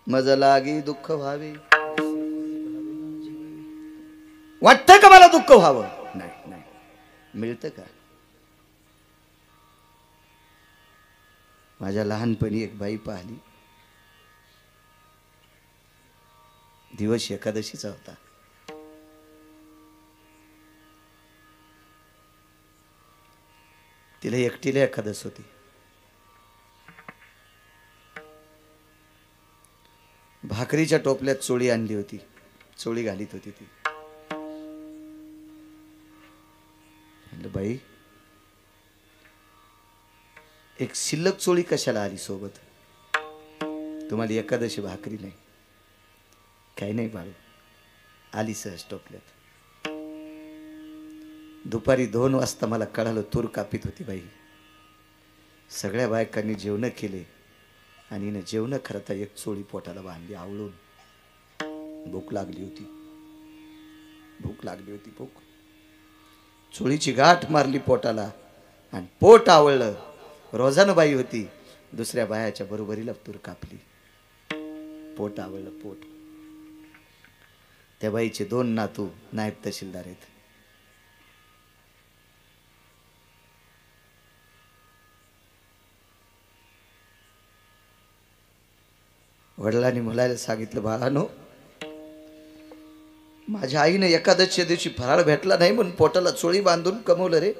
मज लागी दुःख व्हावे, वाटतं का मला दुःख व्हावं? नाही नाही, मिळतं का? माझ्या लहानपणी एक बाई पाहिली, दिवस एकादशीचा होता. तिला एकटीला एकादश होती. भाकरीच्या टोपल्यात चोळी आणली होती, चोळी घालीत होती ती. म्हणलं बाई, एक शिल्लक चोळी कशाला आली सोबत? तुम्हाला एकादशी भाकरी नाही? काही नाही बाळू, आली सहज टोपल्यात. दुपारी 2 वाजता मला कळालं तूर कापीत होती बाई. सगळ्या बायकांनी जेवण केले आणि हिनं जेवण करता एक चोळी पोटाला बांधली आवळून. भूक लागली होती, भूक लागली होती. भूक चोळीची गाठ मारली पोटाला आणि पोट आवळलं. रोजानं बाई होती, दुसऱ्या बायाच्या बरोबरीला तूर कापली, पोट आवळलं पोट. त्या बाईचे 2 नातू नायब तहसीलदार आहेत. वडिलांनी मुलाला सांगितलं, बाळानो, माझ्या आईने एकादशीच्या दिवशी फराळ भेटला नाही म्हणून पोटाला चोळी बांधून कमवलं रे.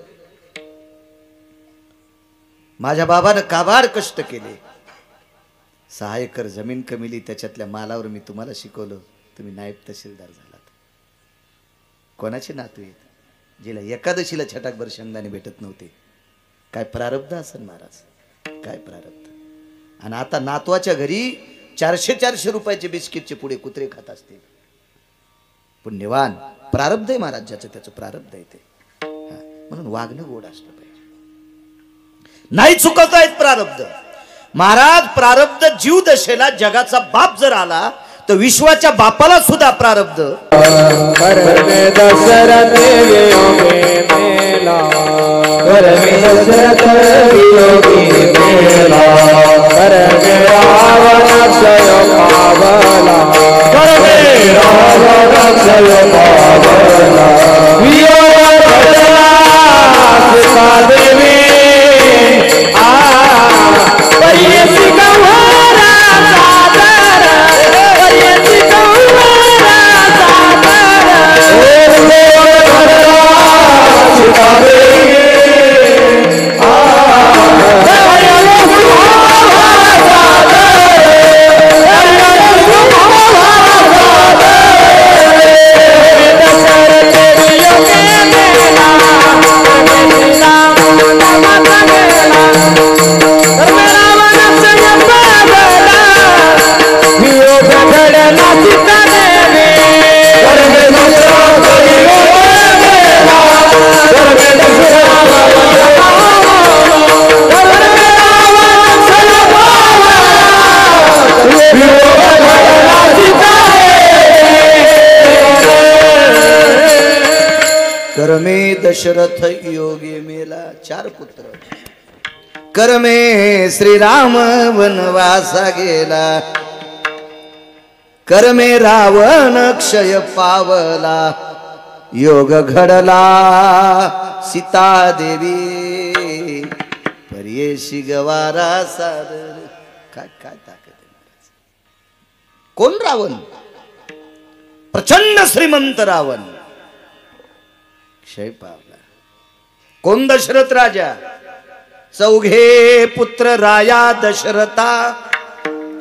माझ्या बाबानं काबाड कष्ट केले, 6 एकर जमीन कमिली, त्याच्यातल्या मालावर मी तुम्हाला शिकवलं, तुम्ही नायब तहसीलदार झालात. कोणाचे नातू आहेत? जिला एकादशीला छटाकभर शेंगदाणे भेटत नव्हते. काय प्रारब्ध असेल महाराज, काय प्रारब्ध. आणि आता नातवाच्या घरी 400-400 रुपयाचे बिस्किटचे पुढे कुत्रे खात असतील. पुण्यवान, प्रारब्ध आहे महाराज, ज्याचं त्याचं प्रारब्ध आहे ते. म्हणून वागणं गोड असलं पाहिजे, नाही चुकत आहेत प्रारब्ध. महाराज, प्रारब्ध जीव दशेला जगाचा बाप जर आला तर विश्वाच्या बापाला सुद्धा प्रारब्ध. करमे दशरथ योगी मेला 4 पुत्र. करमे श्रीराम वनवासा गेला, करमे रावण क्षय पावला, योग घडला सीता देवी पर्येशी गवारा सादर. काय काय ताकद आहे महाराज. कोण रावण? प्रचंड श्रीमंत रावण क्षय पावला. कोण? दशरथ राजा. 4 पुत्र राया दशरथा.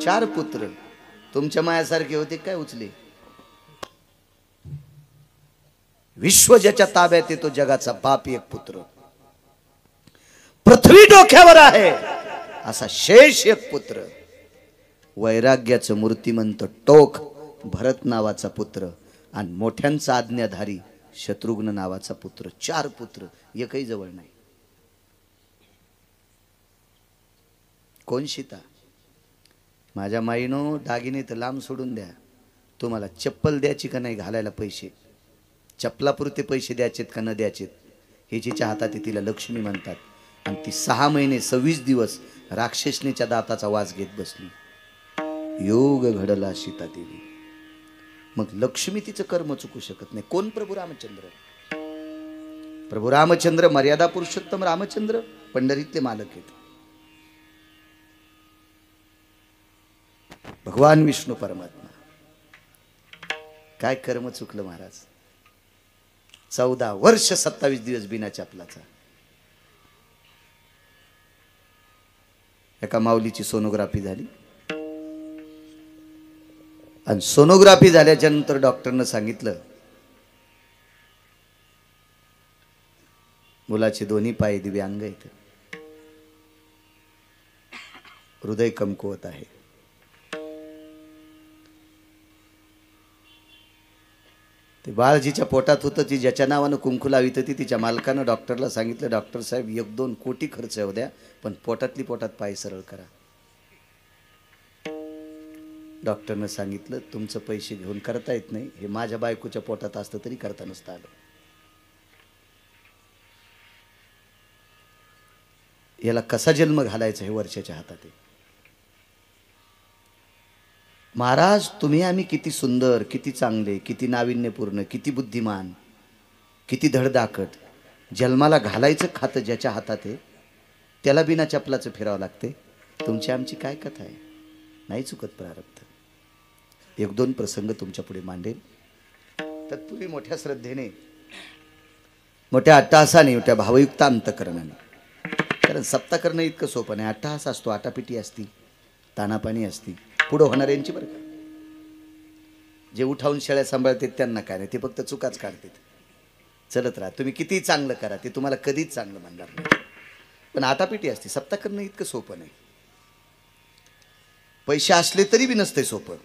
4 पुत्र तुमच्या मायासारखे होते काय उचले? विश्व ज्याच्या ताब्यात येतो जगाचा बाप 1 पुत्र. पृथ्वी डोक्यावर आहे असा शेष 1 पुत्र. वैराग्याचं मूर्तिमंत टोक भरत नावाचा पुत्र आणि मोठ्यांचा आज्ञाधारी शत्रुघ्न नावाचा पुत्र. 4 पुत्र, एकही जवळ नाही. कोण? सीता. माझ्या माईनो, दागिने तर लांब सोडून द्या, तुम्हाला चप्पल द्यायची का नाही घालायला पैसे, चप्पलापुरते पैसे द्यायचेत का न द्यायचेत हे जिच्या हातात आहे तिला लक्ष्मी म्हणतात. आणि ती 6 महिने 26 दिवस राक्षसनीच्या दाताचा वास घेत बसली. योग घडला सीता देवी. मग लक्ष्मी तिचं कर्म चुकू शकत नाही. कोण? प्रभू रामचंद्र. प्रभू रामचंद्र मर्यादा पुरुषोत्तम रामचंद्र पंढरीतले मालक आहेत. भगवान विष्णू परमात्मा. काय कर्म चुकलं महाराज. 14 वर्ष 27 दिवस बिना चपलाचा. एका माऊलीची सोनोग्राफी झाली आणि सोनोग्राफी झाल्याच्या नंतर डॉक्टरनं सांगितलं मुलाचे दोन्ही पाय दिव्यांग आहेत, हृदय कमकुवत आहे. ते बाळजीच्या पोटात होतं. ती ज्याच्या नावानं कुंकू लावित होती तिच्या मालकानं डॉक्टरला सांगितलं, डॉक्टर साहेब 1-2 कोटी खर्च येऊ द्या, पण पोटातली पोटात पाय सरळ करा. डॉक्टरनं सांगितलं तुमचं पैसे घेऊन करता येत नाही, हे माझ्या बायकोच्या पोटात असतं तरी करता नसतं आलं. याला कसा जन्म घालायचा हे वर्षाच्या हातात आहे. महाराज तुम्ही आम्ही किती सुंदर, किती चांगले, किती नाविन्यपूर्ण, किती बुद्धिमान, किती धडधाकट, जन्माला घालायचं खातं ज्याच्या हातात आहे त्याला बिना चपलाचं फिरावं लागते. तुमची आमची काय कथा आहे. नाही चुकत प्रारब्ध. 1-2 प्रसंग तुमच्या पुढे मांडेल. तत्पूर्वी मोठ्या श्रद्धेने, मोठ्या अट्टहासाने, मोठ्या भावयुक्त अंतकरणाने, कारण सप्ता करणं इतकं सोपं नाही. अट्टहास असतो, आटापिटी असती, तानापाणी असती. पुढं होणाऱ्यांची बरं का. जे उठावून शेळ्या सांभाळतात त्यांना काय नाही, ते फक्त चुकाच काढतात. चलत राहा, तुम्ही किती चांगलं करा ते तुम्हाला कधीच चांगलं म्हणणार नाही. पण आटापिटी असते. सप्ता करणं इतकं सोपं नाही. पैसे असले तरी बी नसते सोपं.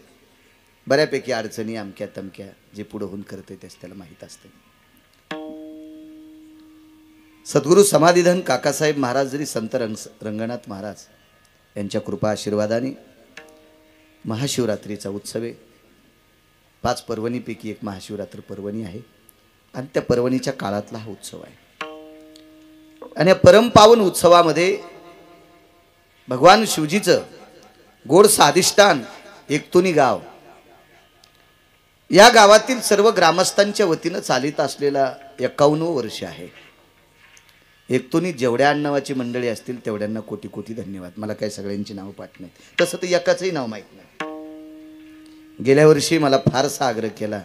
बऱ्यापैकी अडचणी अमक्या तमक्या जे पुढं होऊन करते त्यास त्याला माहीत असते. सद्गुरू समाधीधन काकासाहेब महाराज जरी संत रंगनाथ महाराज यांच्या कृपा आशीर्वादाने महाशिवरात्रीचा उत्सव आहे. 5 पर्वणीपैकी एक महाशिवरात्र पर्वणी आहे आणि त्या पर्वणीच्या काळातला हा उत्सव आहे. आणि या परमपावन उत्सवामध्ये भगवान शिवजीचं गोड साधिष्ठान एकतुनी गाव, या गावातील सर्व ग्रामस्थांच्या वतीनं चालित असलेला 51 वर्ष आहे. एकतुनी जेवढ्या आडनावाची मंडळी असतील तेवढ्यांना कोटी कोटी धन्यवाद. मला काही सगळ्यांची नावं पाठ नाहीत, तसं तर एकाचंही नाव माहीत नाही. गेल्या वर्षी मला फारसा आग्रह केला,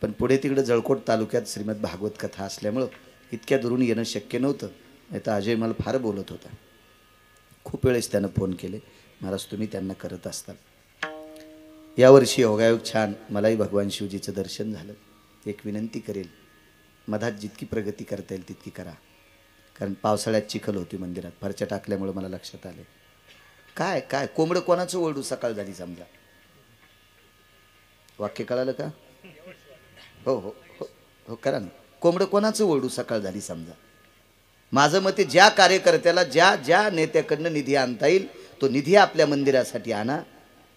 पण पुढे तिकडे जळकोट तालुक्यात श्रीमद भागवत कथा असल्यामुळं इतक्या दुरून येणं शक्य नव्हतं. नाही तर अजय मला फार बोलत होता. खूप वेळेस त्यानं फोन केले, महाराज तुम्ही त्यांना करत असताल. यावर्षी योगायोग छान, मलाही भगवान शिवजीचं दर्शन झालं. एक विनंती करेल, मधात जितकी प्रगती करता येईल तितकी करा. कारण पावसाळ्यात चिखल होती मंदिरात, फरच्या टाकल्यामुळे मला लक्षात आले. काय काय कोंबडं कोणाचं ओरडू सकाळ झाली समजा. वाक्य कळालं का? हो हो हो हो करा ना. कोंबडं कोणाचं ओरडू सकाळ झाली समजा. माझं मते ज्या कार्यकर्त्याला ज्या ज्या नेत्याकडनं निधी आणता येईल तो निधी आपल्या मंदिरासाठी आणा,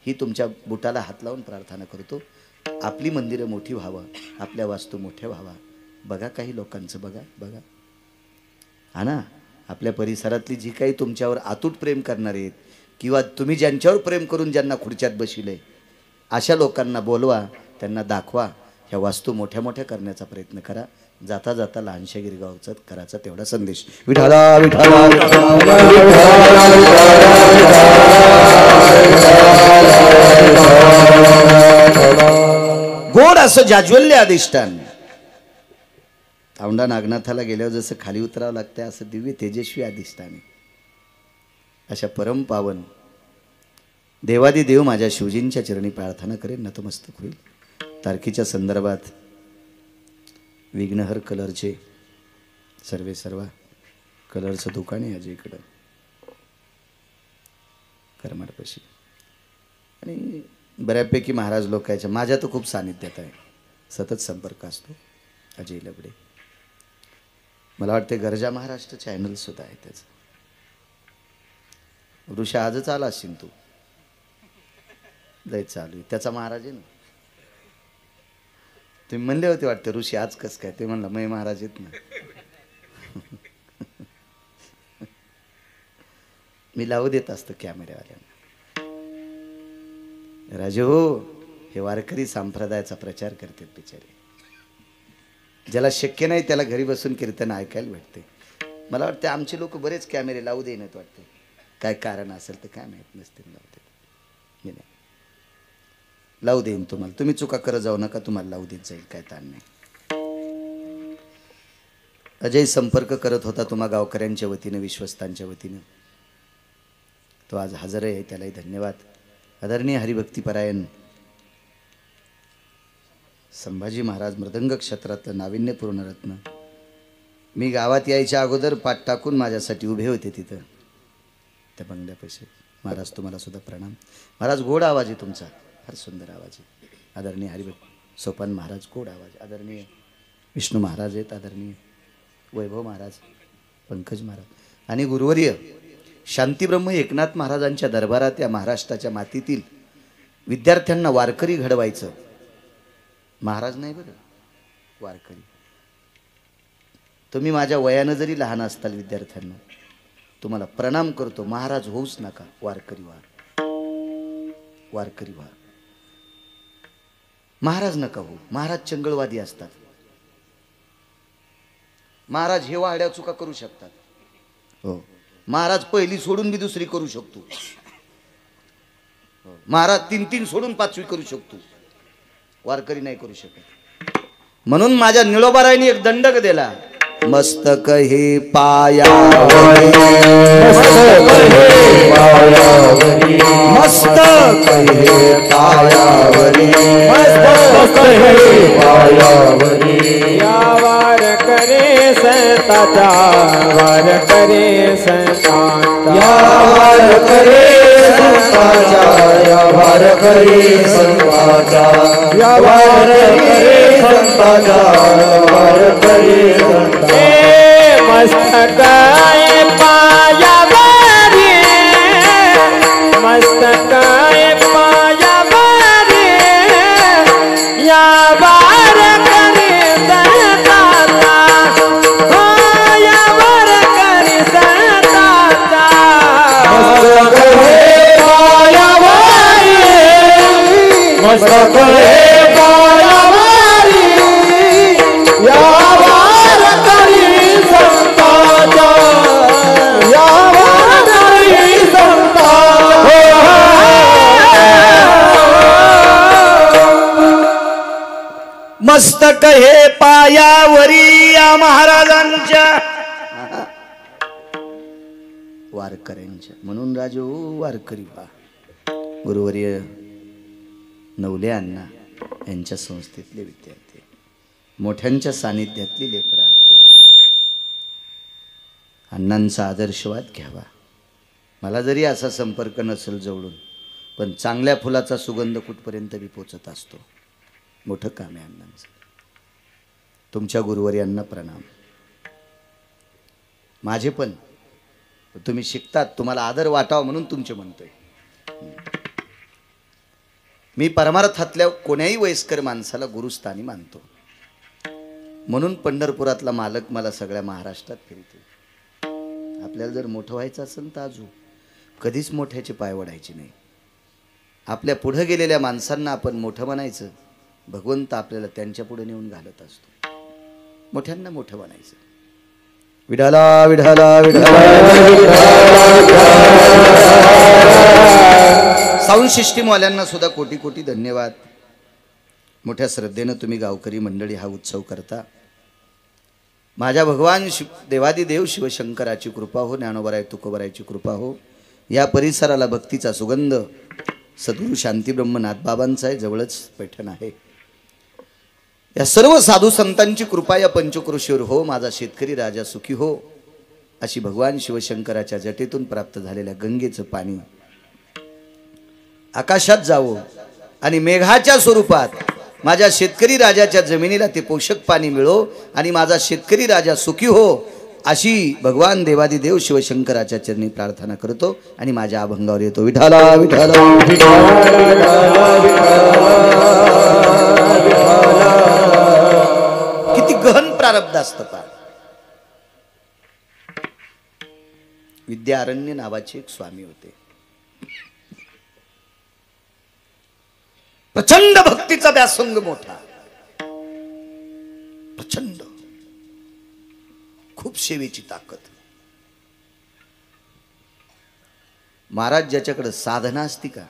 ही तुमच्या बुटाला हात लावून प्रार्थना करतो. आपली मंदिरं मोठी व्हावं, आपल्या वास्तू मोठ्या व्हावा. बघा काही लोकांचं बघा बघा हा ना. आपल्या परिसरातली जी काही तुमच्यावर अतूट प्रेम करणारे आहेत किंवा तुम्ही ज्यांच्यावर प्रेम करून ज्यांना खुर्च्यात बशिले अशा लोकांना बोलवा, त्यांना दाखवा. ह्या वास्तू मोठ्या मोठ्या करण्याचा प्रयत्न करा. जाता जाता लहानशा गिरगावचा करायचा तेवढा संदेश. विठाला विठाला गोड असं जाज्वल्य अधिष्ठान. औंढा नागनाथाला गेल्यावर जसं खाली उतरावं लागतं असं दिव्य तेजस्वी अधिष्ठान आहे. अशा परम पावन देवादिदेव माझ्या शिवजींच्या चरणी प्रार्थना करेन, नतमस्तक होईल. तारखेच्या संदर्भात विघ्नहर कलरचे सर्व कलरचं दुकान आहे अजयकडं करमाडपाशी. आणि बऱ्यापैकी महाराज लोकांच्या माझ्या तर खूप सानिध्यात आहे, सतत संपर्क असतो. अजय लबडे, मला वाटते गरजा महाराष्ट्र चॅनल सुद्धा आहे त्याचं. ऋषी आजच आला असेल तू, लय चालू आहे त्याचा महाराज आहे ना. तुम्ही म्हणले होते वाटते ऋषी आज कस काय, ते म्हणलं मै महाराज आहेत ना. मी लावू देत असतो कॅमेऱ्यावाल्यांना. राजू हे वारकरी संप्रदायाचा प्रचार करतात बिचारे. ज्याला शक्य नाही त्याला घरी बसून कीर्तन ऐकायला भेटते. मला वाटतं आमचे लोक बरेच कॅमेरे लावू देण्यात वाटते. काय कारण असेल तर काय माहीत नसते. लावते मी नाही लावू देईन तुम्हाला. तुम्ही चुका करत जाऊ नका, तुम्हाला लावू देत जाईल, काय ताण नाही. अजय संपर्क करत होता तुम्हा गावकऱ्यांच्या वतीनं, विश्वस्तांच्या वतीनं. तो आज हजर आहे, त्यालाही धन्यवाद. आदरणीय हरिभक्तीपरायण संभाजी महाराज मृदंग क्षेत्रातलं नाविन्यपूर्ण रत्न. मी गावात यायच्या अगोदर पाठ टाकून माझ्यासाठी उभे होते तिथं त्या बंगल्यापाशी. महाराज तुम्हाला सुद्धा प्रणाम. महाराज गोड आवाज आहे तुमचा, फार सुंदर आवाज आहे. आदरणीय हरिभक्त सोपान महाराज गोड आवाज. आदरणीय विष्णू महाराज आहेत, आदरणीय वैभव महाराज, पंकज महाराज आणि गुरुवर्य शांतीब्रह्म एकनाथ महाराजांच्या दरबारात या महाराष्ट्राच्या मातीतील विद्यार्थ्यांना वारकरी घडवायचं. महाराज नाही बरं, वारकरी. तुम्ही माझ्या वयानं जरी लहान असताल विद्यार्थ्यांना, तुम्हाला प्रणाम करतो. महाराज होऊच नका, वारकरी व्हा, वारकरी व्हा. महाराज नका हो. महाराज चंगळवादी असतात. महाराज हे वाड्या चुका करू शकतात. हो, महाराज पहिली सोडून बी दुसरी करू शकतो. महाराज 3-3 सोडून 5वी करू शकतो. वारकरी नाही करू शकत. म्हणून माझ्या निळोबारायने एक दंडक दिला. मस्तक हे पायावरी, मस्तक हे पायावरी, मस्तक हे पायावरी. या वारकरी संताचा, वारकरी संताचा, या वारकरी संताचा, या वारकरी संताचा, या वारकरी संताचा, वारकरी संताचा. मस्तक पायावरी, मस्तक पायावरी. या वारकरी संताचा, हो या वारकरी संताचा. मस्तक हे पायावरी, मस्तक हे पायावरी. या वारकरी संताचा, या वारकरी संताचा. मस्तक हे पायावरी या महाराजांच्या, वारकऱ्यांच्या. म्हणून राजू वारकरी व्हा. गुरुवर्य नवले अण्णा यांच्या संस्थेतले विद्यार्थी, मोठ्यांच्या सानिध्यातली लेकरं आहात तुम्ही. अण्णांचा आदर्शवाद घ्यावा. मला जरी असा संपर्क नसेल जवळून, पण चांगल्या फुलाचा सुगंध कुठपर्यंत बी पोचत असतो. मोठं काम आहे अण्णांचं. तुमच्या गुरुवर्यांना प्रणाम. माझे पण तुम्ही शिकतात, तुम्हाला आदर वाटावा म्हणून तुमचे म्हणतोय. मी परमार्थातल्या कोण्याही वयस्कर माणसाला गुरुस्थानी मानतो. म्हणून पंढरपुरातला मालक मला सगळ्या महाराष्ट्रात फिरतो. आपल्याला जर मोठं व्हायचं असेल तर आजू कधीच मोठ्याचे पाय वडायचे नाही. आपल्या पुढे गेलेल्या माणसांना आपण मोठं बनायचं. भगवंत आपल्याला त्यांच्या पुढे नेऊन घालत असतो. मोठ्यांना मोठं बनायचं. विठाला विठाला विठाला. साऊंड सिस्टीमवाल्यांना सुद्धा कोटी कोटी धन्यवाद. मोठ्या श्रद्धेनं तुम्ही गावकरी मंडळी हा उत्सव करता. माझ्या भगवान देवादिदेव शिवशंकराची कृपा हो, ज्ञानोबराय तुकोबरायची कृपा हो. या परिसराला भक्तीचा सुगंध सद्गुरू शांतीब्रह्म नाथबाबांचा आहे. जवळच पैठण आहे. या सर्व साधू संतांची कृपा या पंचक्रोशीवर हो. माझा शेतकरी राजा सुखी हो, अशी भगवान शिवशंकराच्या जटेतून प्राप्त झालेल्या गंगेचं पाणी आकाशात जावो आणि मेघाच्या स्वरूपात माझ्या शेतकरी राजाच्या जमिनीला ते पोषक पाणी मिळो आणि माझा शेतकरी राजा सुखी हो, अशी भगवान देवादिदेव शिवशंकराच्या चरणी प्रार्थना करतो आणि माझ्या अभंगावर येतो. विठाला विठाला किती गहन प्रारब्ध असतं. पा विद्यारण्य नावाचे एक स्वामी होते. प्रचंड भक्तीचा व्यासंग मोठा, प्रचंड, खूप सेवेची ताकद. महाराज ज्याच्याकडे साधना असती का,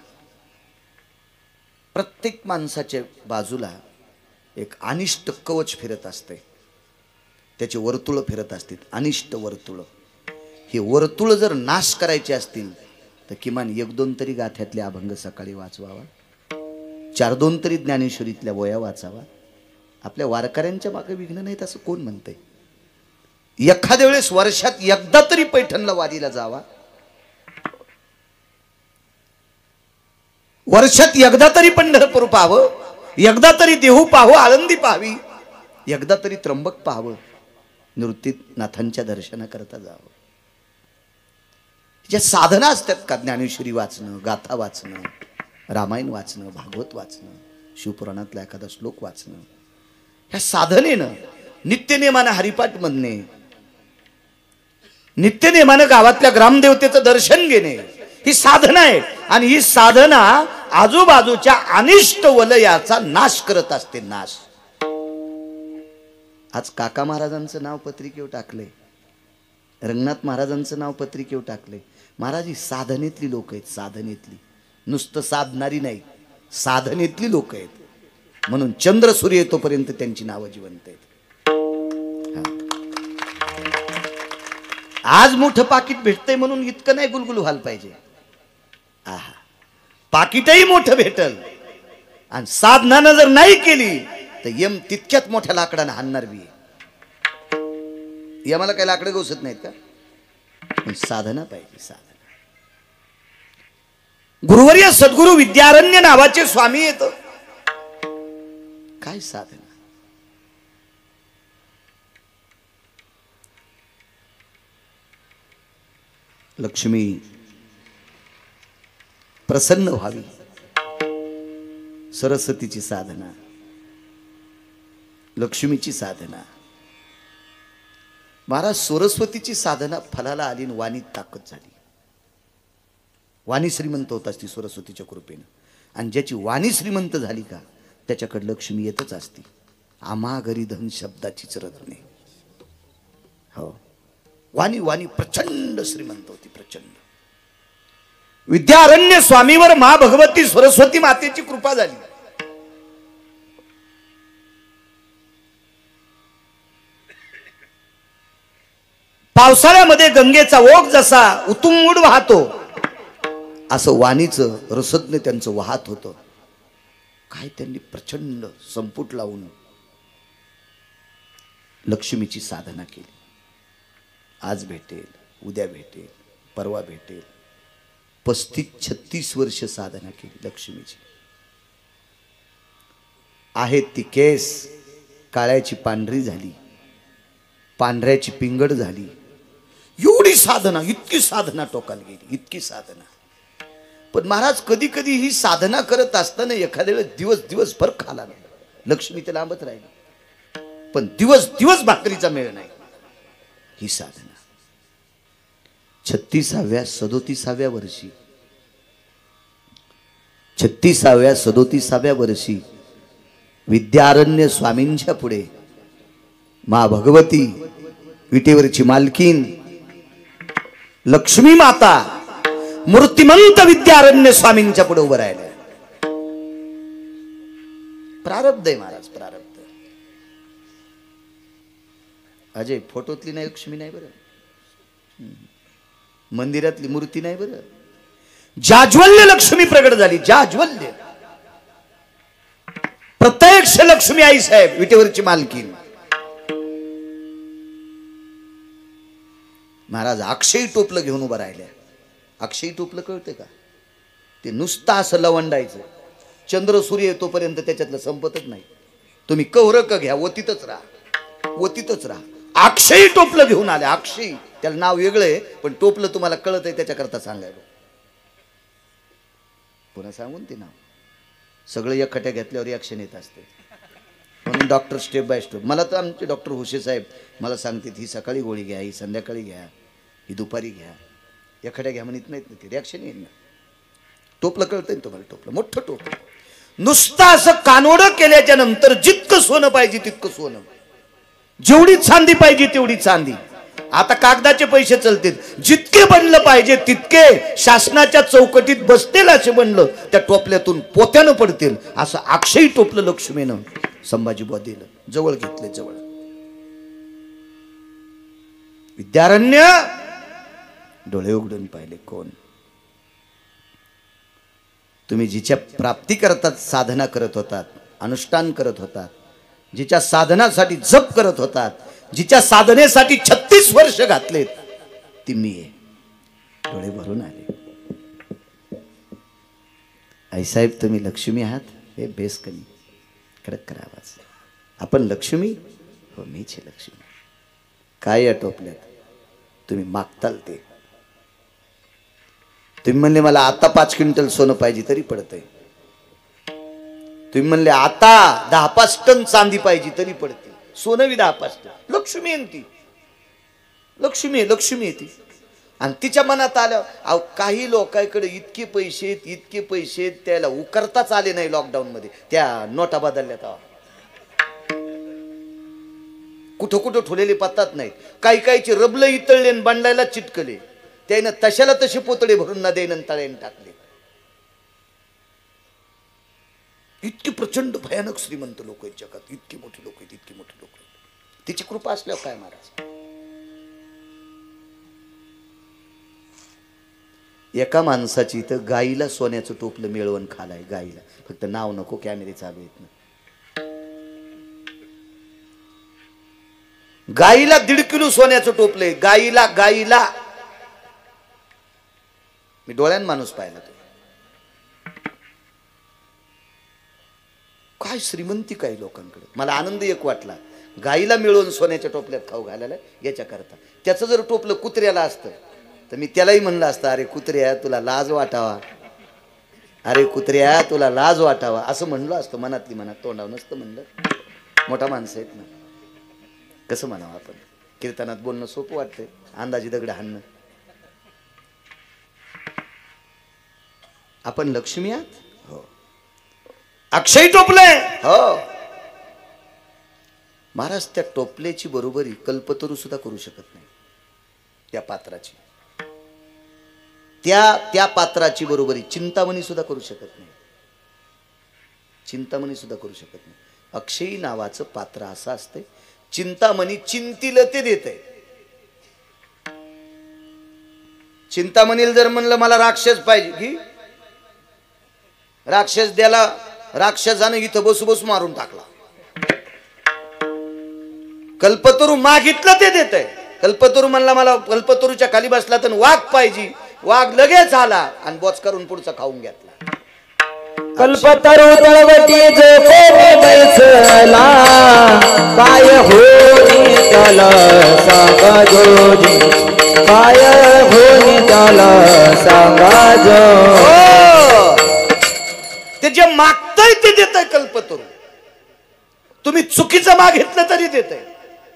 प्रत्येक माणसाच्या बाजूला एक अनिष्ट कवच फिरत असते, त्याचे वर्तुळ फिरत असतील, अनिष्ट वर्तुळ. हे वर्तुळ जर नाश करायचे असतील तर किमान 1-2 तरी गाथ्यातले अभंग सकाळी वाचवावा, 4-2 तरी ज्ञानेश्वरीतल्या वया वाचावा. आपल्या वारकऱ्यांच्या मागे विघ्न नाहीत असं कोण म्हणतंय? एखाद्या वेळेस वर्षात एकदा तरी पैठणला वारीला जावा, वर्षात एकदा तरी पंढरपूर पाहावं, एकदा तरी देहू पाहावं, आळंदी पाहावी, एकदा तरी त्र्यंबक पाहावं, निवृत्तीनाथांच्या दर्शनाकरता जावं. ज्या साधना असतात का, ज्ञानेश्वरी वाचणं, गाथा वाचणं, रामायण वाचणं, भागवत वाचणं, शिवपुराणातला एखादा श्लोक वाचणं, ह्या साधनेनं नित्यनेमानं हरिपाठ म्हणणे, नित्यनेमानं गावातल्या ग्रामदेवतेचं दर्शन घेणे, ही साधना आहे. आणि ही साधना आजूबाजूच्या अनिष्ट वलयाचा नाश करत असते, नाश. आज काका महाराजांचं नाव पत्रिकेवर टाकले, रंगनाथ महाराजांचं नाव पत्रिकेवर टाकले. महाराज ही साधनेतली लोक आहेत, साधनेतली, नुसतं साधणारी नाही, साधनेतली लोक आहेत. म्हणून चंद्र सूर्य येतोपर्यंत त्यांची नावं जिवंत आहेत. आज मोठं पाकिट भेटतंय म्हणून इतकं नाही गुलगुल व्हायला पाहिजे. आहा, पाकिटही मोठं भेटल आणि साधनानं जर नाही केली तर यम तितक्यात मोठ्या लाकडानं हाणणार बी. यमाला काही लाकडं गोसत नाहीत का? पण साधना पाहिजे, साधना. गुरुवर्य सद्गुरु विद्यारण्य नावाचे स्वामी येत, काय साधना. लक्ष्मी प्रसन्न व्हावी, सरस्वतीची साधना, लक्ष्मीची साधना. महाराज सरस्वतीची साधना फलाला आली आणि वाणीत ताकद झाली. वाणी श्रीमंत होत असती सरस्वतीच्या कृपेनं. आणि ज्याची वाणी श्रीमंत झाली का त्याच्याकडे लक्ष्मी येतच असती. आम्हा घरी धन शब्दाचीच रत्ने. हो, वाणी वाणी प्रचंड श्रीमंत होती, प्रचंड. विद्यारण्य स्वामीवर मा भगवती सरस्वती मातेची कृपा झाली. पावसाळ्यामध्ये गंगेचा ओघ जसा उतुंबून वाहतो असं वाणीचं रसज्ञ त्यांचं वाहत होतं. काय त्यांनी प्रचंड संपुट लावून लक्ष्मीची साधना केली. आज भेटेल, उद्या भेटेल, परवा भेटेल. 35-36 वर्ष साधना केली लक्ष्मीची. आहेत ती केस काळ्याची पांढरी झाली, पांढऱ्याची पिंगड झाली. एवढी साधना, इतकी साधना टोकाला गेली, इतकी साधना. पण महाराज कधी कधी ही साधना करत असताना एखाद्या वेळेस दिवसभर खाला नाही, लक्ष्मी ते लांबत राहिली, पण दिवस भाकरीचा मेळ नाही. ही साधना 36व्या 37व्या वर्षी 36व्या 37व्या वर्षी विद्यारण्य स्वामींच्या पुढे मा भगवती, विटेवरची मालकीन लक्ष्मी माता मूर्तिमंत विद्यारण्य स्वामींच्या पुढे उभं राहिल्या. प्रारब्ध आहे महाराज, प्रारब्ध. अजय, फोटोतली नाही लक्ष्मी नाही बरं, मंदिरातली मूर्ती नाही बरं, जाज्वल्य लक्ष्मी प्रगट झाली. जाज्वल्य प्रत्यक्ष लक्ष्मी आई साहेब, विटेवरची मालकीन. महाराज अक्षयी टोपलं घेऊन उभं राहिल्या. अक्षयी टोपलं कळते का? ते नुसतं असं लवंडायचं, चंद्र सूर्य येतोपर्यंत त्याच्यातलं संपतच नाही. तुम्ही कवरक घ्या, वतीतच राहा, वतीतच राहा. अक्षयी टोपलं घेऊन आले. अक्षयी, त्याला नाव वेगळं आहे पण टोपलं तुम्हाला कळत आहे त्याच्याकरता सांगायला. पुन्हा सांगून ते नाव सगळं एकखट्या घेतल्यावर रिॲक्शन येत असते. म्हणून डॉक्टर स्टेप बाय स्टेप. मला तर आमचे डॉक्टर हुशे साहेब मला सांगतात, ही सकाळी गोळी घ्या, ही संध्याकाळी घ्या, ही दुपारी घ्या, एखाद्या घ्या म्हणत नाहीत ना, ते रिॲक्शन येईल ना. टोपलं कळतंय तुम्हाला? टोपलं, मोठं टोपलं. नुसतं असं कानोडं केल्याच्या नंतर जितकं सोनं पाहिजे तितकं सोनं, जेवढी चांदी पाहिजे तेवढी चांदी. आता कागदाचे पैसे चलतील, जितके बनलं पाहिजे तितके शासनाच्या चौकटीत बसतील असे बनलं, त्या टोपल्यातून पोत्यानं पडतील असं अक्षयी टोपलं लक्ष्मीनं संभाजीबुवा दिलं. जवळ घेतले, जवळ. विद्यारण्य डोळे उघडून पाहिले, कोण? तुम्ही जिच्या प्राप्ती करतात साधना करत होतात, अनुष्ठान करत होतात, जिच्या साधनासाठी जप करत होतात, जिच्या साधनेसाठी 36 वर्ष घातलेत, ती मी आहे. डोळे भरून आले. आईसाहेब तुम्ही लक्ष्मी आहात? हे बेस कमी कडक करा आवाज. आपण लक्ष्मी? हो मीच आहे लक्ष्मी. काय या टोपल्यात? तुम्ही मागताल ते. तुम्ही म्हणले मला आता 5 क्विंटल सोनं पाहिजे तरी पडतंय. तुम्ही म्हणले आता 10-5 टन चांदी पाहिजे तरी पडते. सोनं बी 10-5 टन. लक्ष्मी आहे ती, लक्ष्मी आहे, लक्ष्मी आहे ती. आणि तिच्या मनात आलं. अहो काही लोकांकडे इतके पैसे आहेत, इतके पैसे आहेत, त्याला उकरताच आले नाही लॉकडाऊन मध्ये. त्या नोटा बदलल्यात, कुठं कुठं ठेवलेले पत्तात नाहीत. काही काहीचे रबलं इतळले आणि बांधायला चिटकले. त्यानं तशाला तसे पोतळे भरून ना देणं तळ्याने टाकले. इतके प्रचंड भयानक श्रीमंत लोक आहेत जगात, इतकी मोठी लोक आहेत, इतकी मोठी लोक आहेत. तिची कृपा असल्यावर काय महाराज. एका माणसाची इथं गाईला सोन्याचं टोपलं मिळवून खालाय. गाईला फक्त नाव नको, कॅमेरे चालू आहेत ना. गाईला 1.5 किलो सोन्याचं टोपलंय. गाईला, गाईला. मी डोळ्यान माणूस पाहिला तो. काय श्रीमंती काही लोकांकडे. मला आनंद एक वाटला, गाईला मिळवून सोन्याच्या टोपल्यात खाऊ घालायला याच्या करता. त्याचं जर टोपलं कुत्र्याला असतं तर मी त्यालाही म्हणलं असतं, अरे कुत्र्या तुला लाज वाटावा, अरे कुत्र्या तुला लाज वाटावा असं म्हणलं असतं. मनातली मनात, तोंडावर नसतं म्हणलं. मोठा माणसं आहेत ना, कसं म्हणावं आपण. कीर्तनात बोलणं सोपं वाटतंय, अंदाजी दगड हाणणं. आपण लक्ष्मी आहात? हो. अक्षय टोपलंय? हो. महाराज त्या टोपल्याची बरोबरी कल्पतरू सुद्धा करू शकत नाही. त्या पात्राची, त्या पात्राची बरोबरी चिंतामणी सुद्धा करू शकत नाही. चिंतामणी सुद्धा करू शकत नाही. अक्षयी नावाचं पात्र असं असते, चिंतामणी चिंतील ते देते. चिंतामणीला जर म्हणलं मला राक्षस पाहिजे की राक्षस द्याला, राक्षसाने इथं बसू बसू मारून टाकला. कल्पतरू मागितलं ते देत आहे. कल्पतरू म्हणला मला कल्पतरूच्या खाली बसला तर वाघ पाहिजे, वाघ लगेच आला आणि बोच करून पुढचा खाऊन घेतला. कल्पतरू तळवटी झोपेने बैसला, काय होनी त्याला सांगा जोजी, काय होनी त्याला सांगा जो. ते जे मागतंय ते देतंय कल्पतरू. तुम्ही चुकीचं मागितलं तरी देतंय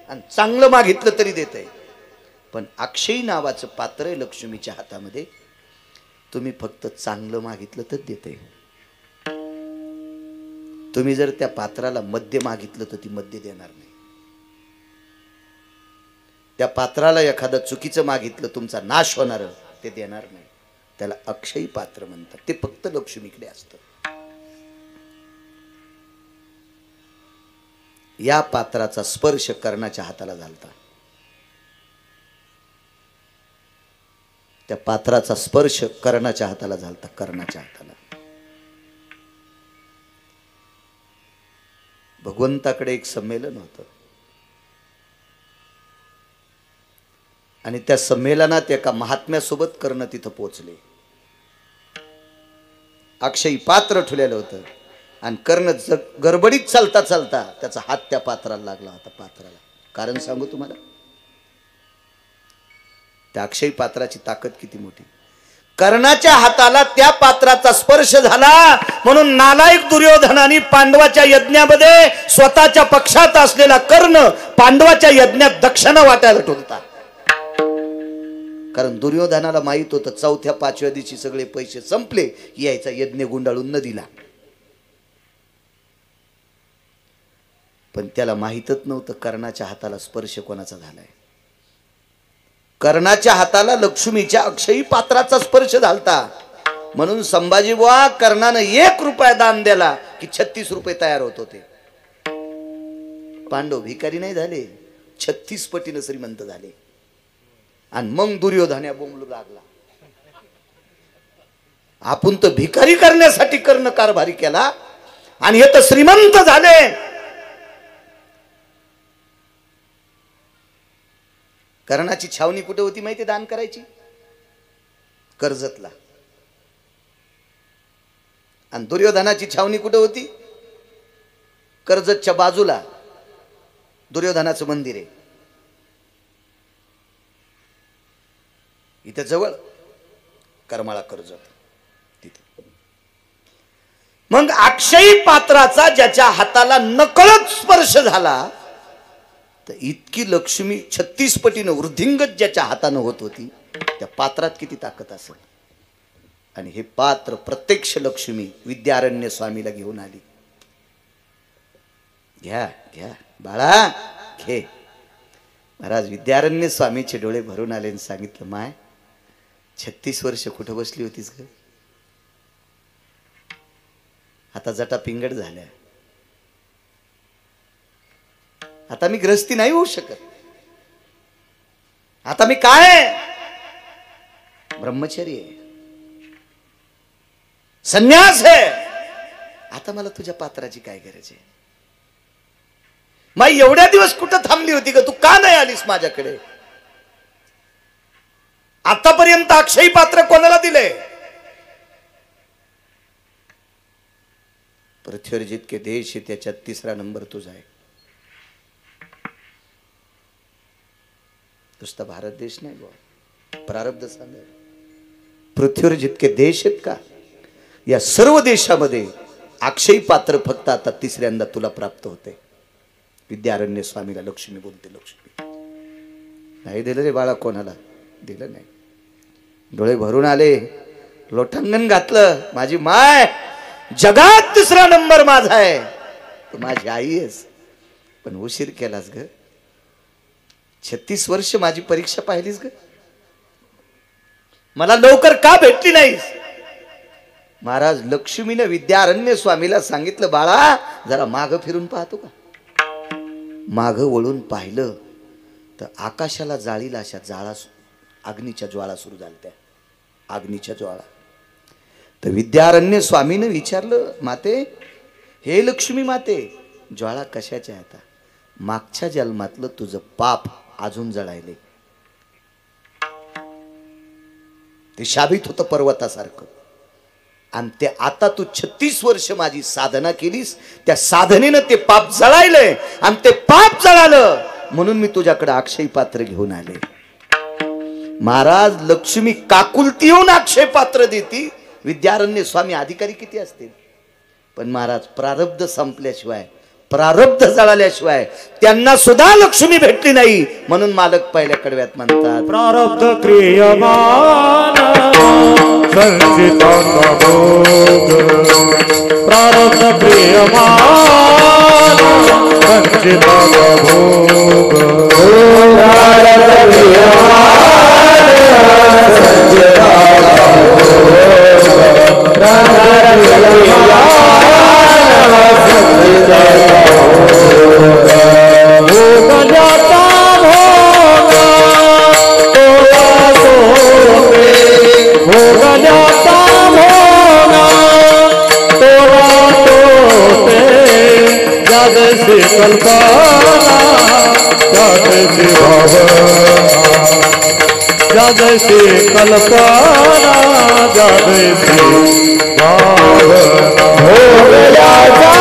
आणि चांगलं मागितलं तरी देतंय. पण अक्षयी नावाचं पात्र आहे लक्ष्मीच्या हातामध्ये. तुम्ही फक्त चांगलं मागितलं तर देते. तुम्ही जर त्या पात्राला मद्य मागितलं तर ती मद्य देणार नाही. त्या पात्राला एखादं चुकीचं मागितलं, तुमचा नाश होणार, ते देणार नाही. त्याला अक्षयी पात्र म्हणतात. ते फक्त लक्ष्मीकडे असतं. या पात्राचा स्पर्श कर्णाच्या हाताला झालता. त्या पात्राचा स्पर्श कर्णाच्या हाताला झालता. कर्णाच्या हाताला. भगवंताकडे एक संमेलन होतं आणि त्या संमेलनात एका महात्म्यासोबत कर्ण तिथं पोहोचले. अक्षयी पात्र ठेवलेलं होतं आणि कर्ण गडबडीत चालता चालता त्याचा हात त्या पात्राला लागला होता. पात्राला कारण सांगू तुम्हाला, त्या अक्षयी पात्राची ताकद किती मोठी. कर्णाच्या हाताला त्या पात्राचा स्पर्श झाला म्हणून नालायक दुर्योधनाने पांडवाच्या यज्ञामध्ये स्वतःच्या पक्षात असलेला कर्ण पांडवाच्या यज्ञात दक्षिणा वाटायला ठेवता. कारण दुर्योधनाला माहित होतं 4थ्या 5व्या दिवशी सगळे पैसे संपले, यायचा यज्ञ गुंडाळून न दिला. पण त्याला माहीतच नव्हतं कर्णाच्या हाताला स्पर्श कोणाचा झालाय. कर्णाच्या हाताला लक्ष्मीच्या अक्षयी पात्राचा स्पर्श झालता. म्हणून संभाजी बुवा कर्णानं 1 रुपया दान दिला की 36 रुपये तयार होत होते. पांडव भिकारी नाही झाले, 36 पटीनं श्रीमंत झाले. आणि मग दुर्योधन बोंबलू लागला, आपण तर भिकारी करण्यासाठी कर्ण कारभारी केला आणि हे तर श्रीमंत झाले. कर्णाची छावणी कुठे होती माहिती दान करायची? कर्जतला. आणि दुर्योधनाची छावणी कुठे होती? कर्जतच्या बाजूला दुर्योधनाचं मंदिर आहे. इथे जवळ करमाळा कर्जत तिथे. मग अक्षयी पात्राचा ज्याच्या हाताला नकळत स्पर्श झाला तर इतकी लक्ष्मी 36 पटीनं वृद्धिंगत ज्याच्या हातानं होत होती, त्या पात्रात किती ताकद असेल. आणि हे पात्र प्रत्यक्ष लक्ष्मी विद्यारण्य स्वामीला घेऊन आली. घ्या घ्या बाळा घे. महाराज विद्यारण्य स्वामीचे डोळे भरून आले आणि सांगितलं, माय 36 वर्ष कुठं बसली होतीस ग? आता जटा पिंगड झाल्या, आता मी ग्रस्ती नाही होऊ शकत. आता मी काय ब्रह्मचर्य आहे, संन्यास आहे. आता मला तुझ्या पात्राची काय गरज आहे? माई एवढ्या दिवस कुठं थांबली होती का? तू का नाही आलीस माझ्याकडे? आतापर्यंत अक्षयी पात्र कोणाला दिले? पृथ्वीवर जितके देश आहे त्याच्यात 3रा नंबर तुझा आहे. नुसता भारत देश नाही बा, प्रारब्ध सांगा. पृथ्वीवर जितके देश आहेत का, या सर्व देशामध्ये अक्षयी पात्र फक्त आता 3ऱ्यांदा तुला प्राप्त होते. विद्यारण्य स्वामीला लक्ष्मी बोलते. लक्ष्मी नाही दिलं रे बाळा, कोणाला दिलं नाही. डोळे भरून आले, लोटांगण घातलं. माझी माय जगात 3रा नंबर माझा आहे. तू माझी आई आहेस, पण उशीर केलास ग. 36 वर्ष माझी परीक्षा पाहिलीस ग. मला लवकर का भेटली नाहीस? महाराज लक्ष्मीने विद्यारण्य स्वामीला सांगितलं, बाळा जरा माग फिरून पाहतो का? माग वळून पाहिलं तर आकाशाला जाळीला अशा ज्वाळा, अग्नीच्या ज्वाळा सुरू झाल्या. अग्नीच्या ज्वाळा. तर विद्यारण्य स्वामीने विचारलं, माते हे लक्ष्मी माते, ज्वाळा कशाच्या आता? मागच्या जन्मातलं तुझं पाप अजून जळायले. ते शाबित होतं पर्वतासारखं. आणि ते आता तू 36 वर्ष माझी साधना केलीस, त्या साधनेनं ते पाप जळायलंय. आणि ते पाप जळालं म्हणून मी तुझ्याकडे अक्षय पात्र घेऊन आले. महाराज लक्ष्मी काकुलती येऊन अक्षय पात्र देती. विद्यारण्य स्वामी अधिकारी किती असतील, पण महाराज प्रारब्ध संपल्याशिवाय, प्रारब्ध जळाल्याशिवाय त्यांना सुद्धा लक्ष्मी भेटली नाही. म्हणून मालक पहिल्या कडव्यात म्हणतात, प्रारब्ध क्रियमान संचिता भोग, प्रारब्ध क्रियमान संचिता भोग, प्रारब्ध क्रियमान संचिता भोग, प्रारब्ध क्रियमान संचिता भोग, जाता भोग तोरा सोते, भोग जाता भोग तोरा सोते, जैसे कल्पना जैसे भावना, जैसे कल्पना जैसे भावना, भोग जाता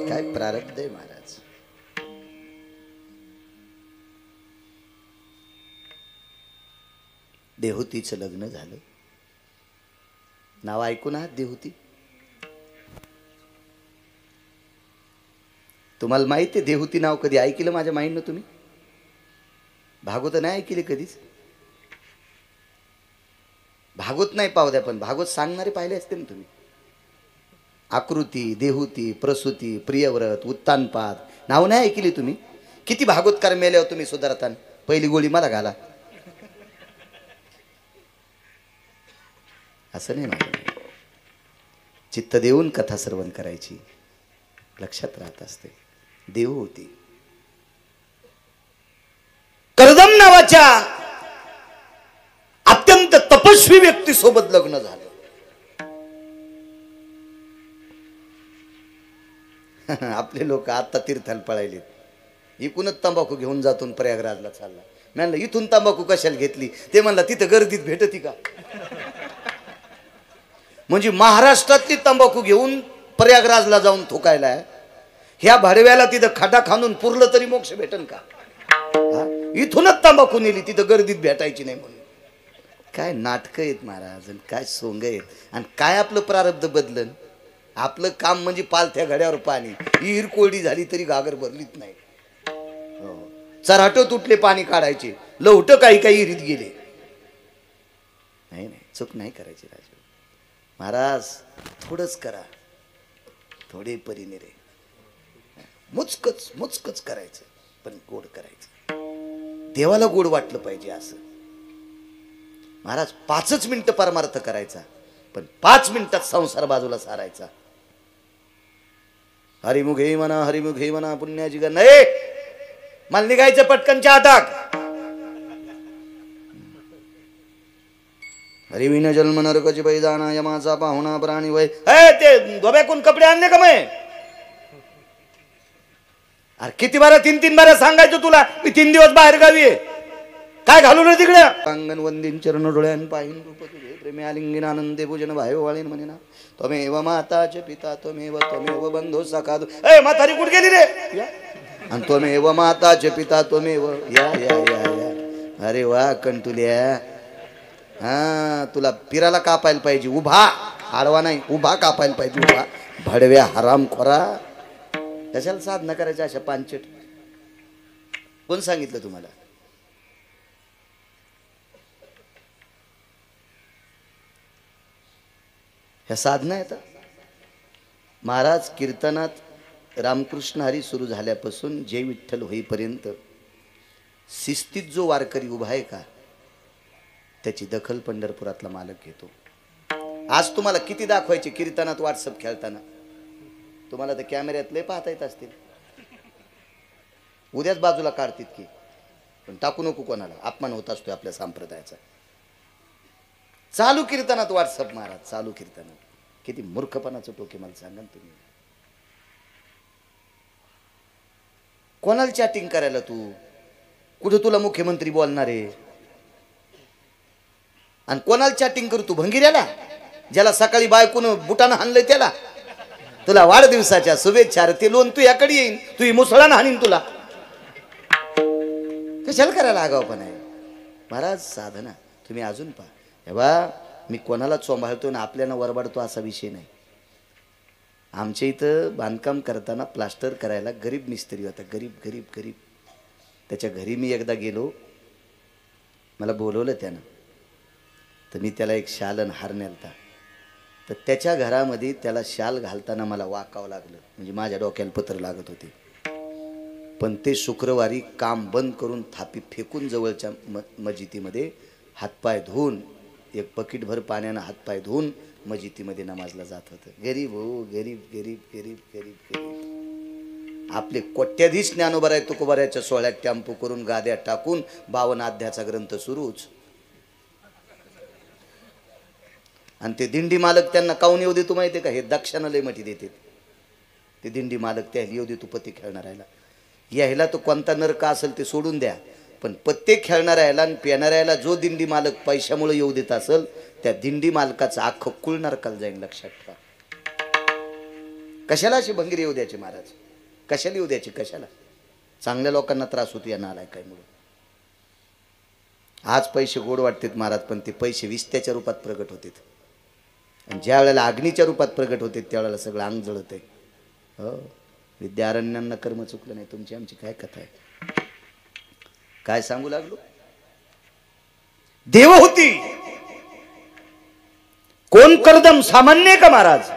काय प्रारब्ध आहे महाराज. देहूतीचं लग्न झालं. नाव ऐकून आहात देहूती? तुम्हाला माहिती आहे देहूती नाव कधी ऐकलं माझ्या माहितीनं तुम्ही? भागवत नाही ऐकले कधीच? भागवत नाही पाहू द्या, पण भागवत सांगणारे पाहिले असते ना तुम्ही. आकृती, देहूती, प्रसूती, प्रियव्रत, उत्तानपाद नाव नाही ऐकली तुम्ही? किती भागवतकार मेल्यावर तुम्ही सुधारतान. पहिली गोळी मला घाला असं नाही माझं. चित्त देऊन कथा श्रवण करायची, लक्षात राहत असते. देहूती कर्दम नावाच्या अत्यंत तपस्वी व्यक्ती सोबत लग्न झालं. आपले लोक आता तीर्थाला पळायले. इकूनच तंबाखू घेऊन जातून प्रयागराजला चालला. मी म्हणलं इथून तंबाखू कशाला घेतली? ते म्हणला तिथं गर्दीत भेटती का? म्हणजे महाराष्ट्रातली तंबाखू घेऊन प्रयागराजला जाऊन थुकायला, ह्या भडव्याला तिथं खडा खांदून पुरलं तरी मोक्ष भेटन का? इथूनच तंबाखू नेली, तिथं गर्दीत भेटायची नाही म्हणून. काय नाटकं आहेत महाराज, काय सोंग आहेत. आणि काय आपलं प्रारब्ध बदलन. आपलं काम म्हणजे पालथ्या घड्यावर पाणी. विहीर कोरडी झाली तरी घागर भरलीच नाही. चराट तुटले पाणी काढायचे, लवट काही काही विहिरीत गेले. नाही नाही, चूक नाही करायची राजू महाराज. थोडंच करा, थोडे परीने रे. मुचकच मुचकच करायचं, पण गोड करायचं. देवाला गोड वाटलं पाहिजे असं. महाराज 5 मिनिटं परमार्थ करायचा, पण 5 मिनिटात संसार बाजूला सारायचा. हरिमुखे म्हणा, हरिमुखे म्हणा, पुण्याची ग नाही. मला निघायचं पटकन चहा टाक. हरिविन जन्म नरकाची बैदाना, यमाचा पाहुणा प्राणी वय. ते धोब्याकून कपडे आणले का? मग अरे किती बारा 3 बारा सांगायचं तुला, मी 3 दिवस बाहेर गावी आहे. काय घालू रे तिकडे? अंगण वंदीन चरण डोळ्यान पाहिन रूप तुझे, प्रेमी आलिंगन आनंदे पूजन भायो वाळीन म्हणे ना. त्वमेव माताच पिता त्वमेव बंधू सखा. ए म्हातारी कुठे गेली रे? आणि त्वमेव माताच पिता त्वमेव. या या या या. अरे वा कंटुल्या. हा, तुला पिराला कापायला पाहिजे उभा, आडवा नाही, उभा कापायला पाहिजे उभा. भडव्या हरामखोरा, कशाला साधना करायच्या अशा पांचट? कोण सांगितलं तुम्हाला? ह्या साधना येतात. महाराज कीर्तनात रामकृष्ण हरी सुरू झाल्यापासून जय विठ्ठल होईपर्यंत शिस्तीत जो वारकरी उभा आहे का, त्याची दखल पंढरपुरातला मालक घेतो. आज तुम्हाला किती दाखवायचे कीर्तनात व्हॉट्सअप खेळताना? तुम्हाला तर कॅमेऱ्यात लय पाहता येत असतील. उद्याच बाजूला काढतील की, पण टाकू नको कोणाला, अपमान होत असतोय आपल्या संप्रदायाचा. चालू कीर्तनात व्हॉट्सअप महाराज, चालू कीर्तनात. किती मूर्खपणाचं टोके मला सांगा तुम्ही. कोणाला चॅटिंग करायला तू? कुठं तुला मुख्यमंत्री बोलणार आहे? आणि कोणाला चॅटिंग करू तू? भंगिऱ्याला, ज्याला सकाळी बायकोनं बुटानं हाणलंय त्याला? तुला वाढदिवसाच्या शुभेच्छा. ते लोन तू याकडे येईन, तू मुसळानं हाणीन तुला. कशाला करायला आगावपण आहे महाराज? साधना तुम्ही अजून पहा. हे बा, मी कोणाला चोंबाळतो ना आपल्याला वरबाडतो असा विषय नाही. आमच्या इथं बांधकाम करताना प्लास्टर करायला गरीब मिस्त्री होता. गरीब गरीब गरीब. त्याच्या घरी मी एकदा गेलो, मला बोलवलं त्यानं. तर मी त्याला एक शाल आणि हार नेलता. तर त्याच्या घरामध्ये त्याला शाल घालताना मला वाकावं लागलं, म्हणजे माझ्या डोक्याला पत्र लागत होते. पण ते शुक्रवारी काम बंद करून थापी फेकून जवळच्या मस्जिदीमध्ये हातपाय धुवून, एक बकेटभर पाण्यानं हातपाय धुवून मस्जिदीमध्ये नमाजला जात होतं. गरीब हो, गरीब गरीब गरीब गरीब गरीब. आपले कोट्याधीश ज्ञानोबराय तुकोबारायच्या सोहळ्यात टेम्पो करून गाद्या टाकून 52 अध्यायाचा ग्रंथ सुरूच. आणि ते दिंडी मालक त्यांना काऊन येऊ देतो माहिती आहे का? हे दक्षाना लय मठी देते ते दिंडी मालक. त्या येऊ दे तू पत्ते खेळणाऱ्याला. यायला तो कोणता नरक असेल ते सोडून द्या, पण पत्ते खेळणाऱ्याला आणि पिणाऱ्याला जो दिंडी मालक पैशामुळे येऊ देत असेल, त्या दिंडी मालकाचं अख्खं कुळ नरकाला जाईल. लक्षात ठेवा. कशाला अशी भंगीर येऊ द्यायची महाराज? कशाला येऊ द्यायची? कशाला? चांगल्या लोकांना त्रास होतो या नालायकामुळे. आज पैसे गोड वाटतात महाराज, पण ते पैसे विस्त्याच्या रूपात प्रगट होतात. आणि ज्या वेळेला अग्नीच्या रूपात प्रगट होते त्यावेळेला सगळं अंग जळत आहे. हो, विद्यारण्यांना कर्म चुकलं नाही. तुमची आमची काय कथा आहे, काय सांगू लागलो. देव होती. कोण कर्दम सामान्य का महाराज?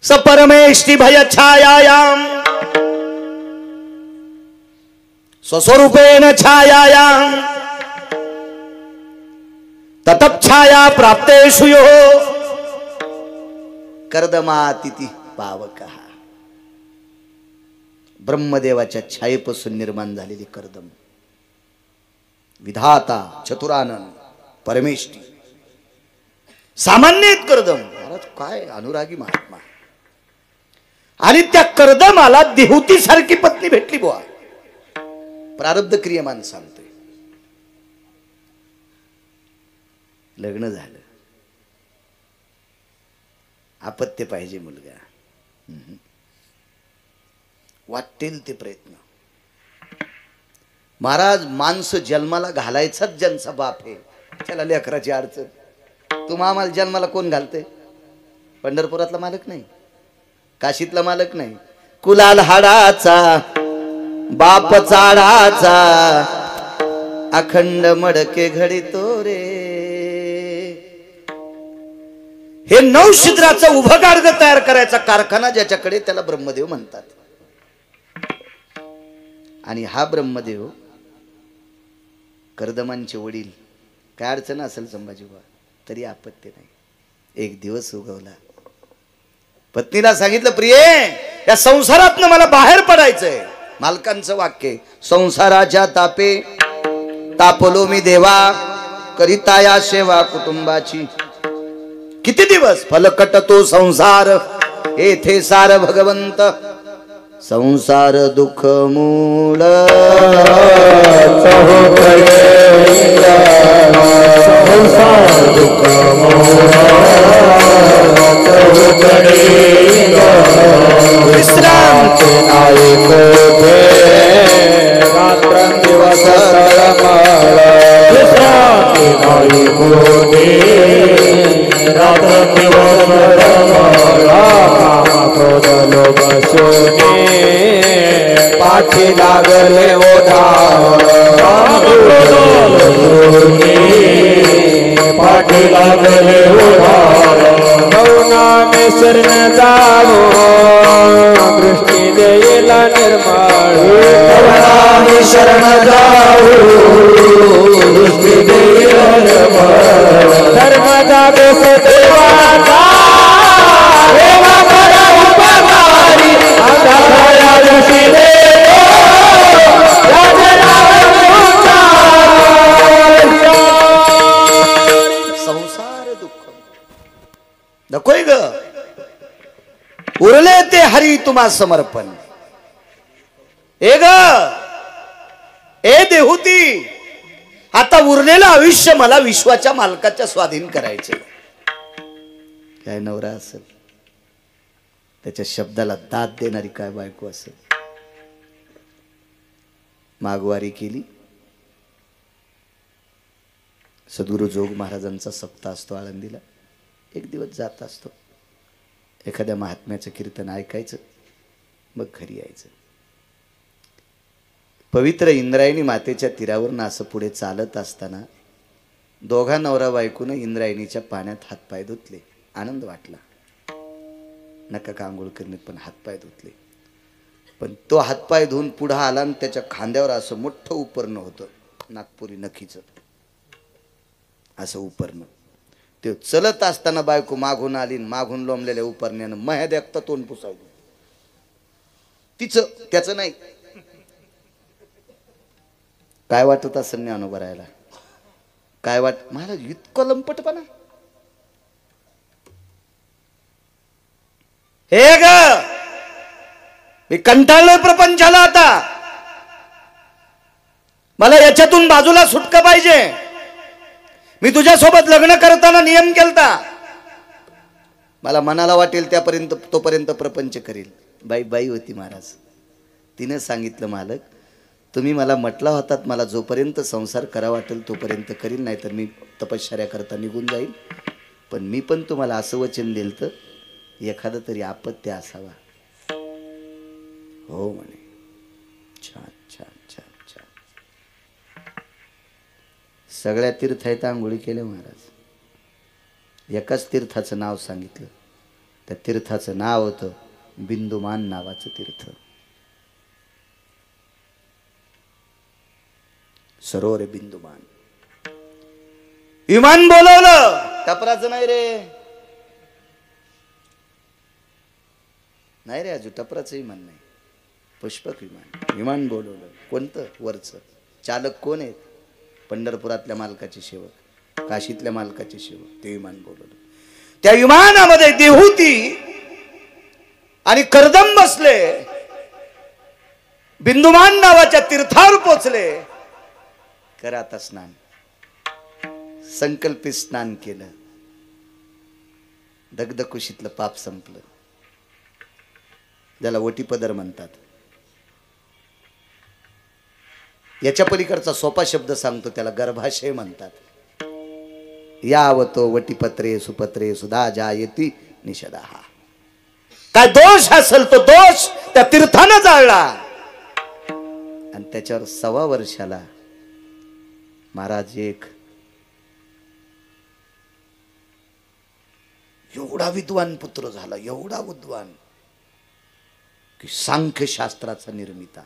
सपरमेष्टि भय छायायाम स्वस्वरूपेण छायायाम ततच्छाया प्राप्तेषु यो कर्दमातिथि पावकः. ब्रह्मदेवाच्या छायेपासून निर्माण झालेली कर्दम, विधाता, चतुरानंद, परमेष्ठी, सामान्य कर्दम. महाराज काय अनुरागी महात्मा. आणि त्या कर्दमाला देहुती सारखी पत्नी भेटली बुवा. प्रारब्ध क्रियमान सांगतोय. लग्न झालं, अपत्य पाहिजे मुलगा, वाटेल ते प्रयत्न. महाराज माणसं जन्माला घालायचाच ज्यांचा बाप आहे त्याला लेकराची अडचण. तुम्हा आम्हाला जन्माला कोण घालते? पंढरपुरातला मालक नाही, काशीतला मालक नाही, कुलाल हाडाचा बाप चाडाचा अखंड मडके घडी तो रे. हे नवशिद्राचं उभं गाडगं तयार करायचा कारखाना ज्याच्याकडे, त्याला ब्रह्मदेव म्हणतात. आणि हा ब्रह्मदेव कर्दमांचे वडील. काय अडचण असेल संभाजीबा तरी आपत्ती नाही. एक दिवस उगवला, पत्नीला सांगितलं, प्रिये या संसारातनं मला बाहेर पडायचंय. मालकांचं वाक्य, संसाराच्या तापे तापलो मी देवा, करिता या सेवा कुटुंबाची. किती दिवस फलकट तो संसार, येथे सार भगवंत. संसार दुःख मूळ संसार दुःख विश्रांती नाही कोठे रात्र दिवस तळमळ. विश्रांती नाही कोठे रात्र दिवस तळमळ. क्रोध लोभ शोणे पाठी लागले ओढावळ. पाठी लागले ओढावळ. मौनाने शरण जावो दृष्टी देईल निर्मळ. मौनाने शरण जावो दृष्टी देईल निर्मळ. धर्म जागे देवाचा देवा बडा उपकारी. आता खऱ्या दिवशी संसार दुःख नकोय ग, उरले ते हरी तुम्हा समर्पण. ए ग ए देहुती, आता उरलेलं आयुष्य मला विश्वाच्या मालकाच्या स्वाधीन करायचे. काय नवरा असेल, त्याच्या शब्दाला दाद देणारी काय बायको असेल. मागवारी केली. सद्गुरु जोग महाराजांचा सप्ताह असतो आळंदीला. एक दिवस जात असतो, एखाद्या महात्म्याचं कीर्तन ऐकायचं, मग घरी यायचं. पवित्र इंद्रायणी मातेच्या तीरावरून असं पुढे चालत असताना दोघा नवरा बायकोनं इंद्रायणीच्या पाण्यात हातपाय धुतले. आनंद वाटला. नका का आंघोळ करणे, पण हातपाय धुतले. पण तो हातपाय धुवून पुढे आला आणि त्याच्या खांद्यावर असं मोठं उपरणं होतं, नागपुरी नखीचं असं उपरणं. ते चलत असताना बायको मागून आली, मागून लोंबलेल्या उपरण्यानं मह्या देखता तोंड पुसावलं. तिचं त्याचं नाही. काय वाटत असं ज्ञानोबा राहायला? काय वाट मला इतकं लंपटपणा. हे ग मी कंटाळलोय प्रपंचाला. आता मला याच्यातून बाजूला सुटका पाहिजे. मी तुझ्यासोबत लग्न करताना नियम केलता, मला मनाला वाटेल त्यापर्यंत तोपर्यंत प्रपंच करेल. बाई बाई होती महाराज. तिने सांगितलं, मालक तुम्ही मला म्हटला होतात मला जोपर्यंत संसार करा वाटेल तोपर्यंत करील, नाही तर मी तपश्चर्या करता निघून जाईल. पण मी पण तुम्हाला असं वचन दिलं तर एखादं तरी आपत्य असावा. हो म्हणे. छान छान छान छान. सगळ्या तीर्थात आंघोळी केल्या महाराज. एकाच तीर्थाचं नाव सांगितलं. त्या तीर्थाचं नाव होतं बिंदुमान नावाचं तीर्थ. सरोवर बिंदुमान. विमान बोलवलं, टपराचं नाही रे, नाही रे अजून टपराचं विमान नाही, पुष्पक विमान. विमान बोलवलं. कोणतं? वरचं. चालक कोण आहेत? पंढरपुरातल्या मालकाचे सेवक, काशीतल्या मालकाचे सेवक. ते विमान बोलवलं. त्या विमानामध्ये देहूती आणि कर्दम बसले. बिंदुमान नावाच्या तीर्थावर पोचले. करा आता स्नान. संकल्पित स्नान केलं. दगदकुशीतलं पाप संपलं. ज्याला वटीपदर म्हणतात. याच्या पलीकडचा सोपा शब्द सांगतो, त्याला गर्भाशय म्हणतात. यावतो वटीपत्रे सुपत्रे सुधा जायती निषदाहा. काय दोष असेल तो दोष त्या तीर्थानं जाळला. आणि त्याच्यावर 1.25 वर्षाला महाराज एक एवढा विद्वान पुत्र झाला, एवढा विद्वान की सांख्यशास्त्राचा निर्मिता.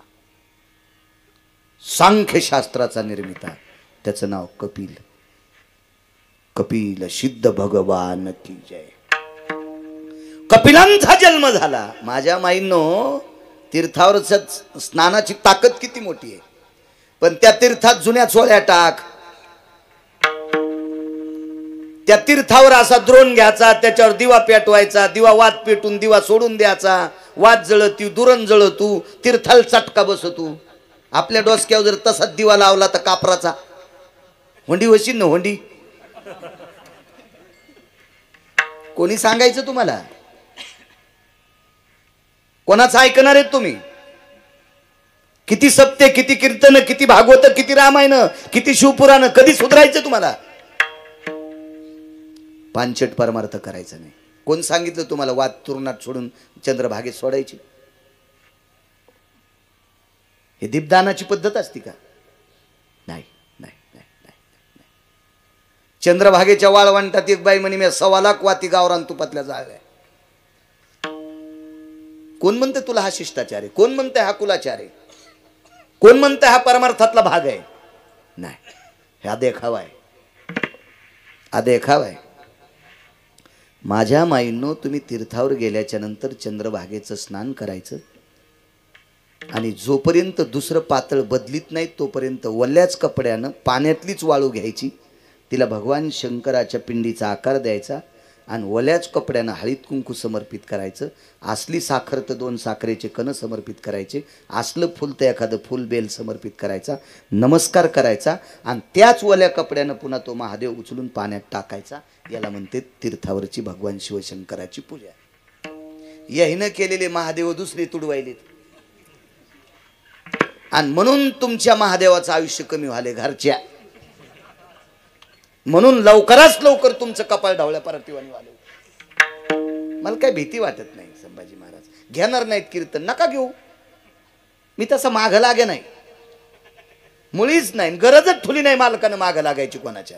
सांख्यशास्त्राचा निर्मिता. त्याचं नाव कपिल. कपिल सिद्ध भगवान की जय. कपिलांचा जन्म झाला. माझ्या माईंनो, तीर्थावरच्या स्नानाची ताकद किती मोठी आहे. पण त्या तीर्थात जुन्या चोळ्या टाक. त्या तीर्थावर असा द्रोण घ्यायचा, त्याच्यावर दिवा पेटवायचा, दिवा वात पेटून दिवा सोडून द्यायचा. वात जळतू, दुरण जळतू, तीर्थाला चटका बसतू. आपल्या डोसक्यावर जर तसाच दिवा लावला तर कापराचा होंडी वशीन ना होंडी. कोणी सांगायचं तुम्हाला? कोणाचं ऐकणार आहेत तुम्ही? किती सप्ते, किती कीर्तन, किती भागवत, किती रामायण, किती शिवपुराण, कधी सुधारायचं तुम्हाला? पांचट परमार्थ करायचं नाही. कोण सांगितलं तुम्हाला वात तुरणात सोडून चंद्रभागेत सोडायची? हे दीपदानाची पद्धत असती का? नाही नाही नाही नाही. चंद्रभागेच्या वाळवंटात एक बाई म्हणे मी 1.25 लाख वाती गावरान तुपातल्या जाळल्या. कोण म्हणते तुला हा शिष्टाचार आहे? कोण म्हणते हा कुलाचार आहे? कोण म्हणते हा परमार्थातला भाग आहे? नाही, हा देखावा आहे. हा देखावा आहे. माझ्या माईंनो, तुम्ही तीर्थावर गेल्याच्या नंतर चंद्रभागेचं स्नान करायचं आणि जोपर्यंत दुसरं पातळ बदलीत नाही तोपर्यंत वल्याच कपड्यानं पाण्यातलीच वाळू घ्यायची, तिला भगवान शंकराच्या पिंडीचा आकार द्यायचा आणि वल्याच कपड्यानं हळीत कुंकू समर्पित करायचं. असली साखर तर 2 साखरेचे कण समर्पित करायचे, असलं फुल तर एखादं फुल बेल समर्पित करायचा, नमस्कार करायचा आणि त्याच वल्या कपड्यानं पुन्हा तो महादेव उचलून पाण्यात टाकायचा. याला म्हणते तीर्थावरची भगवान शिवशंकराची पूजा. याहीनं केलेले महादेव दुसरे तुडवायलेत. आणि म्हणून तुमच्या महादेवाचं आयुष्य कमी व्हाले घरच्या. म्हणून लवकरात लवकर तुमचं कपाळ ढवळ्या परतीवानी वाले. मला काही भीती वाटत नाही. संभाजी महाराज घेणार नाहीत कीर्तन, नका घेऊ. मी तसं माग लागे नाही, मुळीच नाही. गरजच ठुली नाही मालकानं माग लागायची कोणाच्या.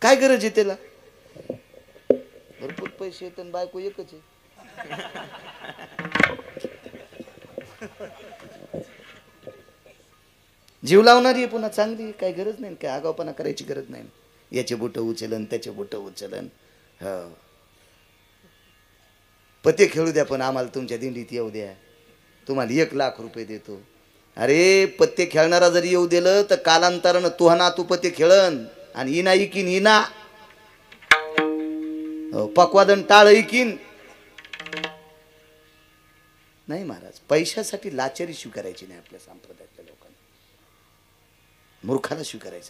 काय गरज आहे त्याला? भरपूर पैसे येत आणि बायको एकच आहे. जीव लावणारी पुन्हा चांगली. काही गरज नाही, काय आगावपणा करायची गरज नाही. याचे बोट उचलन, त्याचे बोट उचलन. हो, पते खेळू द्या पण आम्हाला तुमच्या दिंडीत येऊ द्या. तुम्हाला 1 लाख रुपये देतो. अरे पत्ते खेळणारा जरी येऊ दिलं तर कालांतरानं तुहना तू पत्ते खेळन आणि इना इकीन इना पक्वादन टाळ इकीन. नाही महाराज, पैशासाठी लाचारी स्वीकारायची नाही आपल्या संप्रदायातल्या लोकांना. मूर्खाला स्वीकारायचं.